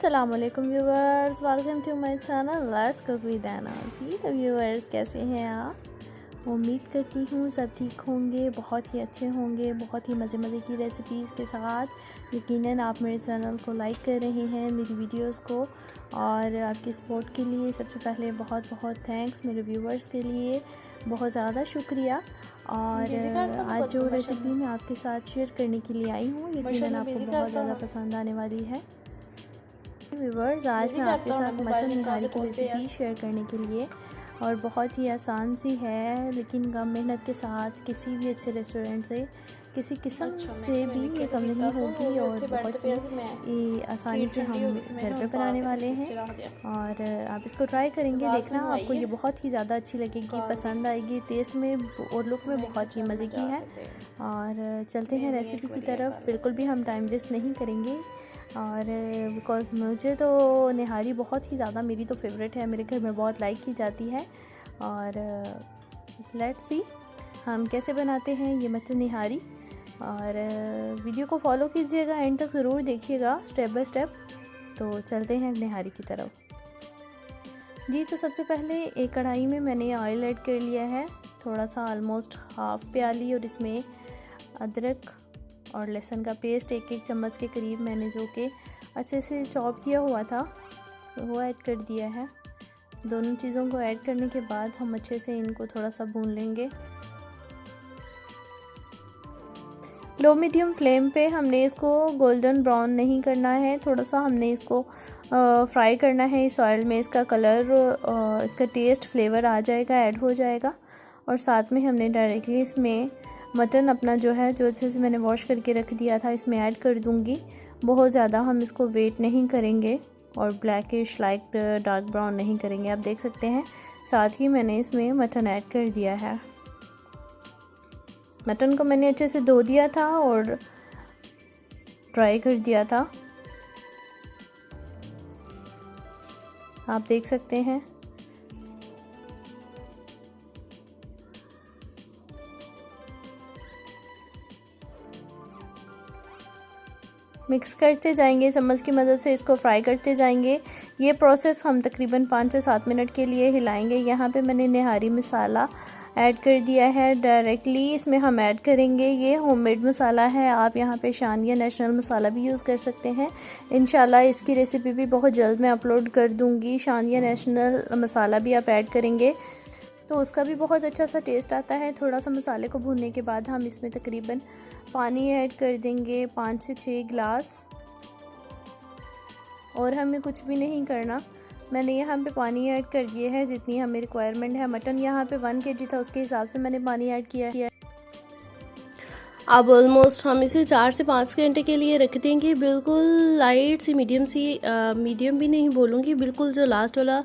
अस्सलामुअलैकुम viewers, welcome to my channel let's cook with Aina ji. तो viewers, कैसे हैं आप? उम्मीद करती हूँ सब ठीक होंगे, बहुत ही अच्छे होंगे, बहुत ही मज़े की रेसिपीज़ के साथ। यकीनन आप मेरे चैनल को लाइक कर रहे हैं, मेरी वीडियोस को, और आपकी सपोर्ट के लिए सबसे पहले बहुत बहुत थैंक्स। मेरे व्यूवर्स के लिए बहुत ज़्यादा शुक्रिया। और आज जो रेसिपी मैं आपके साथ शेयर करने के लिए आई हूँ, यकीनन आपको बहुत ज़्यादा पसंद आने वाली है। व्यूवर्स, आज मैं आपके साथ मटन निहारी की रेसिपी शेयर करने के लिए, और बहुत ही आसान सी है लेकिन कम मेहनत के साथ किसी भी अच्छे रेस्टोरेंट से किसी किस्म से भी ये कम नहीं होगी, और बहुत ही आसानी से हम घर पे बनाने वाले हैं। और आप इसको ट्राई करेंगे, देखना आपको ये बहुत ही ज़्यादा अच्छी लगेगी, पसंद आएगी। टेस्ट में और लुक में बहुत ही मज़े की है। और चलते हैं रेसिपी की तरफ। बिल्कुल भी हम टाइम वेस्ट नहीं करेंगे, और बिकॉज़ मुझे तो निहारी बहुत ही ज़्यादा, मेरी तो फेवरेट है, मेरे घर में बहुत लाइक की जाती है। और लेट्स सी हम कैसे बनाते हैं ये मटन निहारी। और वीडियो को फॉलो कीजिएगा, एंड तक ज़रूर देखिएगा स्टेप बाय स्टेप। तो चलते हैं निहारी की तरफ जी। तो सबसे पहले एक कढ़ाई में मैंने ऑयल ऐड कर लिया है, थोड़ा सा, ऑलमोस्ट हाफ प्याली, और इसमें अदरक और लहसुन का पेस्ट एक चम्मच के करीब मैंने, जो कि अच्छे से चॉप किया हुआ था, वो ऐड कर दिया है। दोनों चीज़ों को ऐड करने के बाद हम अच्छे से इनको थोड़ा सा भून लेंगे। लो मीडियम फ्लेम पे हमने इसको गोल्डन ब्राउन नहीं करना है, थोड़ा सा हमने इसको फ्राई करना है इस ऑयल में। इसका कलर, इसका टेस्ट, फ्लेवर आ जाएगा, ऐड हो जाएगा। और साथ में हमने डायरेक्टली इसमें मटन अपना जो है, जो अच्छे से मैंने वॉश करके रख दिया था, इसमें ऐड कर दूंगी। बहुत ज़्यादा हम इसको वेट नहीं करेंगे और ब्लैकिश लाइक डार्क ब्राउन नहीं करेंगे। आप देख सकते हैं, साथ ही मैंने इसमें मटन ऐड कर दिया है। मटन को मैंने अच्छे से धो दिया था और ड्राई कर दिया था, आप देख सकते हैं। मिक्स करते जाएंगे, चम्मच की मदद से इसको फ्राई करते जाएंगे। ये प्रोसेस हम तकरीबन 5 से 7 मिनट के लिए हिलाएंगे। यहाँ पे मैंने निहारी मसाला ऐड कर दिया है, डायरेक्टली इसमें हम ऐड करेंगे। ये होममेड मसाला है, आप यहाँ पे शानिया नेशनल मसाला भी यूज़ कर सकते हैं। इंशाल्लाह इसकी रेसिपी भी बहुत जल्द मैं अपलोड कर दूँगी। शानिया नेशनल मसाला भी आप ऐड करेंगे तो उसका भी बहुत अच्छा सा टेस्ट आता है। थोड़ा सा मसाले को भूनने के बाद हम इसमें तकरीबन पानी ऐड कर देंगे, 5 से 6 गिलास। और हमें कुछ भी नहीं करना, मैंने यहाँ पे पानी ऐड कर दिया है जितनी हमें रिक्वायरमेंट है। मटन यहाँ पे 1 kg था, उसके हिसाब से मैंने पानी ऐड किया है। अब ऑलमोस्ट हम इसे 4 से 5 घंटे के लिए रख देंगे। बिल्कुल लाइट सी, मीडियम भी नहीं बोलूँगी, बिल्कुल जो लास्ट वाला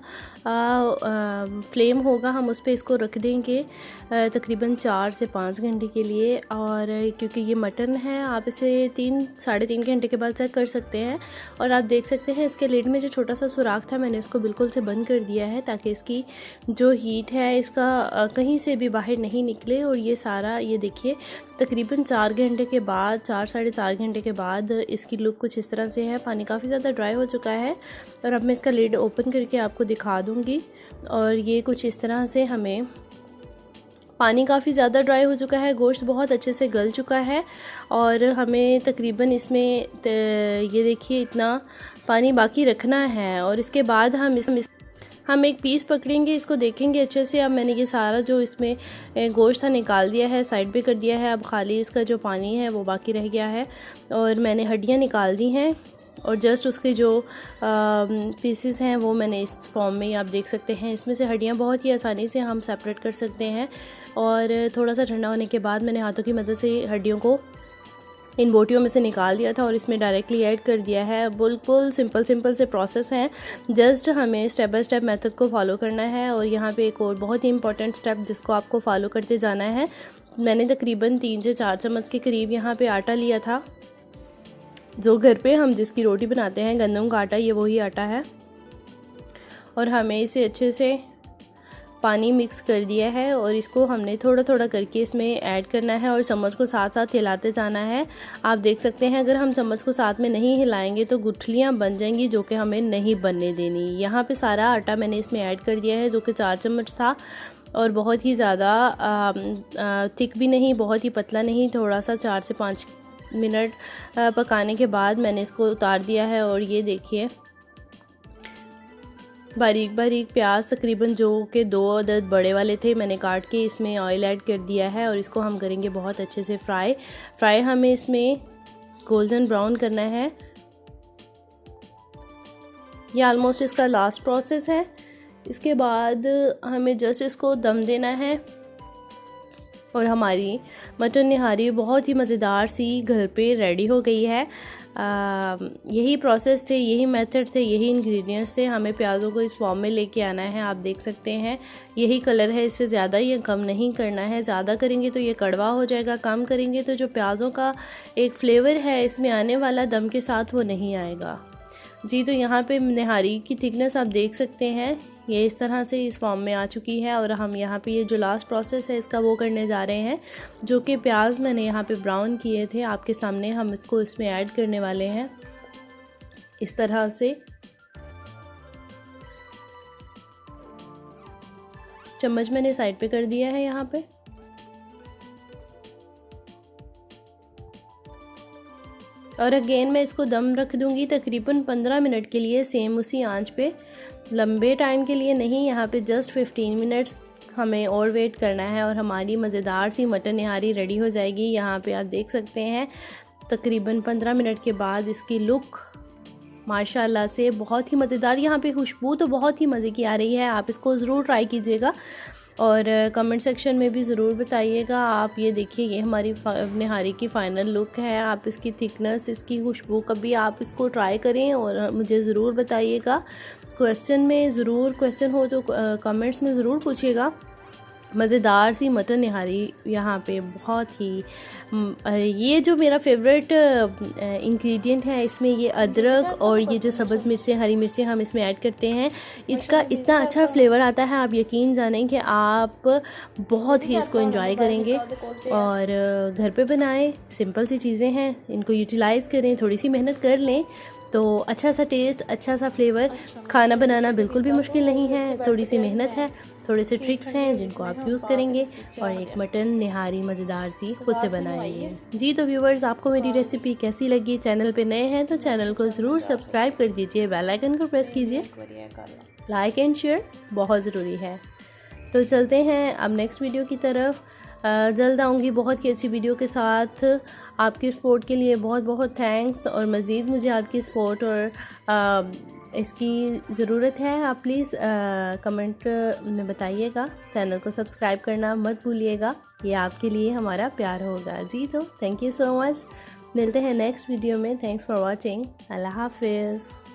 फ्लेम होगा हम उस पर इसको रख देंगे तकरीबन 4 से 5 घंटे के लिए। और क्योंकि ये मटन है, आप इसे 3-3.5 घंटे के बाद चेक कर सकते हैं। और आप देख सकते हैं इसके लिड में जो छोटा सा सुराख था, मैंने इसको बिल्कुल से बंद कर दिया है ताकि इसकी जो हीट है इसका कहीं से भी बाहर नहीं निकले। और ये सारा, ये देखिए, तकरीबन 4 घंटे के बाद, 4-4.5 घंटे के बाद इसकी लुक कुछ इस तरह से है। पानी काफ़ी ज़्यादा ड्राई हो चुका है, और अब मैं इसका लिड ओपन करके आपको दिखा दूँगी। और ये कुछ इस तरह से, हमें पानी काफ़ी ज़्यादा ड्राई हो चुका है, गोश्त बहुत अच्छे से गल चुका है। और हमें तकरीबन इसमें ये देखिए इतना पानी बाकी रखना है। और इसके बाद हम एक पीस पकड़ेंगे, इसको देखेंगे अच्छे से। अब मैंने ये सारा जो इसमें गोश्त था निकाल दिया है, साइड पे कर दिया है। अब खाली इसका जो पानी है वो बाकी रह गया है, और मैंने हड्डियाँ निकाल दी हैं। और जस्ट उसके जो पीसेस हैं वो मैंने इस फॉर्म में, आप देख सकते हैं। इसमें से हड्डियाँ बहुत ही आसानी से हम सेपरेट कर सकते हैं। और थोड़ा सा ठंडा होने के बाद मैंने हाथों की मदद से हड्डियों को इन बोटियों में से निकाल दिया था और इसमें डायरेक्टली ऐड कर दिया है। बिल्कुल सिंपल से प्रोसेस है, जस्ट हमें स्टेप बाय स्टेप मेथड को फॉलो करना है। और यहाँ पे एक और बहुत ही इंपॉर्टेंट स्टेप जिसको आपको फॉलो करते जाना है। मैंने तकरीबन 3 से 4 चम्मच के करीब यहाँ पे आटा लिया था, जो घर पे हम जिसकी रोटी बनाते हैं, गंदम का आटा, ये वही आटा है। और हमें इसे अच्छे से पानी मिक्स कर दिया है और इसको हमने थोड़ा थोड़ा करके इसमें ऐड करना है और चम्मच को साथ साथ हिलाते जाना है। आप देख सकते हैं अगर हम चम्मच को साथ में नहीं हिलाएंगे तो गुठलियाँ बन जाएंगी, जो कि हमें नहीं बनने देनी। यहाँ पे सारा आटा मैंने इसमें ऐड कर दिया है, जो कि 4 चम्मच था और बहुत ही ज़्यादा थिक भी नहीं, बहुत ही पतला नहीं, थोड़ा सा 4 से 5 मिनट पकाने के बाद मैंने इसको उतार दिया है। और ये देखिए बारीक बारीक प्याज तकरीबन जो कि 2 अदद बड़े वाले थे मैंने काट के इसमें ऑयल ऐड कर दिया है और इसको हम करेंगे बहुत अच्छे से फ्राई हमें इसमें गोल्डन ब्राउन करना है। ये ऑलमोस्ट इसका लास्ट प्रोसेस है। इसके बाद हमें जस्ट इसको दम देना है और हमारी मटन निहारी बहुत ही मज़ेदार सी घर पे रेडी हो गई है। यही प्रोसेस थे, यही मेथड थे, यही इंग्रेडिएंट्स थे। हमें प्याज़ों को इस फॉर्म में लेके आना है। आप देख सकते हैं यही कलर है, इससे ज़्यादा ये कम नहीं करना है। ज़्यादा करेंगे तो ये कड़वा हो जाएगा, कम करेंगे तो जो प्याज़ों का एक फ्लेवर है इसमें आने वाला दम के साथ वो नहीं आएगा जी। तो यहाँ पे निहारी की थिकनेस आप देख सकते हैं, ये इस तरह से इस फॉर्म में आ चुकी है। और हम यहाँ पे ये जो लास्ट प्रोसेस है इसका वो करने जा रहे हैं, जो कि प्याज मैंने यहाँ पे ब्राउन किए थे आपके सामने, हम इसको इसमें ऐड करने वाले हैं इस तरह से। चम्मच मैंने साइड पे कर दिया है यहाँ पे। और अगेन मैं इसको दम रख दूंगी तकरीबन 15 मिनट के लिए, सेम उसी आंच पे, लंबे टाइम के लिए नहीं। यहाँ पे जस्ट 15 मिनट्स हमें और वेट करना है और हमारी मज़ेदार सी मटन निहारी रेडी हो जाएगी। यहाँ पे आप देख सकते हैं तकरीबन 15 मिनट के बाद इसकी लुक माशाल्लाह से बहुत ही मज़ेदार। यहाँ पे खुशबू तो बहुत ही मज़े की आ रही है। आप इसको ज़रूर ट्राई कीजिएगा और कमेंट सेक्शन में भी ज़रूर बताइएगा। आप ये देखिए, ये हमारी निहारी की फ़ाइनल लुक है। आप इसकी थिकनेस, इसकी खुशबू, कभी आप इसको ट्राई करें और मुझे ज़रूर बताइएगा। क्वेश्चन हो तो कमेंट्स में ज़रूर पूछिएगा। मज़ेदार सी मटन निहारी यहाँ पे बहुत ही ये जो मेरा फेवरेट इंग्रेडिएंट है इसमें ये अदरक और ये जो सब्ज़ मिर्चें, हरी मिर्चें हम इसमें ऐड करते हैं, इसका इतना अच्छा फ्लेवर आता है। आप यकीन जानें कि आप बहुत ही इसको एंजॉय करेंगे। और घर पे बनाएं, सिंपल सी चीज़ें हैं, इनको यूटिलाइज़ करें, थोड़ी सी मेहनत कर लें तो अच्छा सा टेस्ट, अच्छा सा फ्लेवर। खाना बनाना बिल्कुल भी मुश्किल नहीं है, थोड़ी सी मेहनत है, थोड़े से ट्रिक्स हैं जिनको आप यूज़ करेंगे और एक मटन निहारी मज़ेदार सी खुद से बनाएंगे जी। तो व्यूवर्स, आपको मेरी रेसिपी कैसी लगी? चैनल पे नए हैं तो चैनल को ज़रूर सब्सक्राइब कर दीजिए, बेल आइकन को प्रेस कीजिए, लाइक एंड शेयर बहुत ज़रूरी है। तो चलते हैं अब नेक्स्ट वीडियो की तरफ। जल्द आऊँगी बहुत ही अच्छी वीडियो के साथ। आपकी सपोर्ट के लिए बहुत बहुत थैंक्स और मज़ीद मुझे आपकी सपोर्ट और इसकी ज़रूरत है। आप प्लीज़ कमेंट में बताइएगा। चैनल को सब्सक्राइब करना मत भूलिएगा, ये आपके लिए हमारा प्यार होगा जी। तो थैंक यू सो मच, मिलते हैं नेक्स्ट वीडियो में। Thanks for watching. अल्लाह हाफिज़।